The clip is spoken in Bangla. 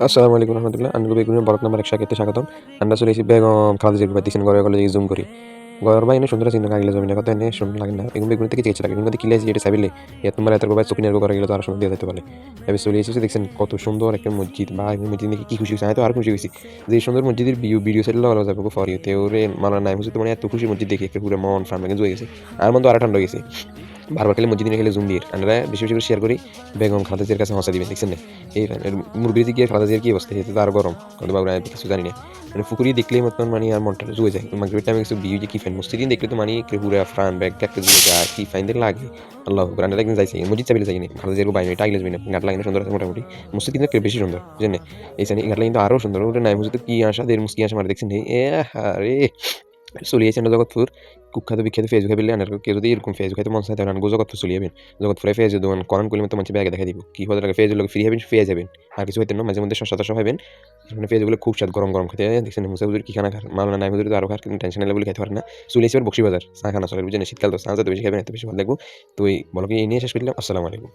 আসসালামু আলাইকুম রহমতুল্লাহ। আমি বেগুনের বরক নাম্বার 101 স্বাগতম। আমরা চলে এসেছি বেগম খালেদা জিয়ার বাড়ি দেখছেন ঘরে জুম করি। ঘর বাইরে সুন্দর চিন্তা লাগিলে জমিনে কথা এনে সুন্দর লাগে না। বেগুন থেকে চেয়েছে লাগে। বেগুন কিলে এটা চাইলে এত তোমার এত বাই চকিনের ঘরে গেলে তো আরো সুন্দর দিয়ে যেতে পারে। এবার চলে এসেছে দেখছেন কত সুন্দর একটা মসজিদ বা মসজিদ দেখে কি খুশি হয়েছে। আমি তো আরো খুশি হয়েছি যে এই সুন্দর মসজিদের ভিডিও সেটা লাগানো যাবে ফরিতে ওরে মাওলানা নাইম হুজুর তো মানে এত খুশি মসজিদ দেখে একটা পুরো মন প্রাণ ভেঙে জয়ে গেছে। আর মন তো আরো ঠান্ডা হয়ে গেছে। বারবার খালি মসজিদ খেলে জুম দিয়ে আমরা বেশি বেশি করে শেয়ার করি বেগম খালেদা জিয়ার কাছে হসা দিবেন দেখছেন না এই মুরব্বী গিয়ে খালেদা জিয়ার কি অবস্থা হয়েছে তো আরো গরম কিন্তু বাবুরা আমি কিছু জানি না মানে ফুকুরি দেখলেই মতন মানে আর মনটা জুয়ে যায় মাগরিবের টাইমে কিছু বিয়ে যে কি ফাইন মসজিদ দেখলে তো মানে পুরো ফ্রান ব্যাগ একটা জুয়ে যায় কি ফাইন দেখলে লাগে আল্লাহ কোরআন একদিন যাইছে মসজিদ চাবিলে যাইনি খালেদা জিয়ার বাইরে টাইলে যাবি না গাট লাগে না সুন্দর আছে মোটামুটি মসজিদ কিন্তু বেশি সুন্দর বুঝলেন এই জানি গাট কিন্তু আরো সুন্দর ওটা নাই মসজিদ কি আসা দের মুসকি আসা মারে দেখছেন এ আরে চলিয়েছে না জগৎপুর কুখ্যাত বিখ্যাত ফেজ খাইলে আনার কেউ যদি এরকম ফেজ খাইতে মন চায় তাহলে আনগো জগৎপুর চলে যাবেন জগৎপুরে ফেজ দোকান করান করলে মতো মানুষ ব্যাগে দেখা দিব কি হতে লাগে ফেজ লোক ফ্রি হবেন ফেজ যাবেন আর কিছু হইতেন না মাঝে মধ্যে সস্তা সস্তা হবেন মানে ফেজগুলো খুব স্বাদ গরম গরম খেতে দেখছেন মুসা হুজুর কি খানা খান মাওলানা নাই হুজুর তো আরো খার কিন্তু টেনশন নেই বলে খেতে পারে না চলে এসে বক্সি বাজার চা খানা চলে বুঝেন শীতকাল তো চা যাতে বেশি খাবেন এত বেশি ভালো লাগবো তো বলো কি এই নিয়ে শেষ করলাম আসসালামু আলাইকুম।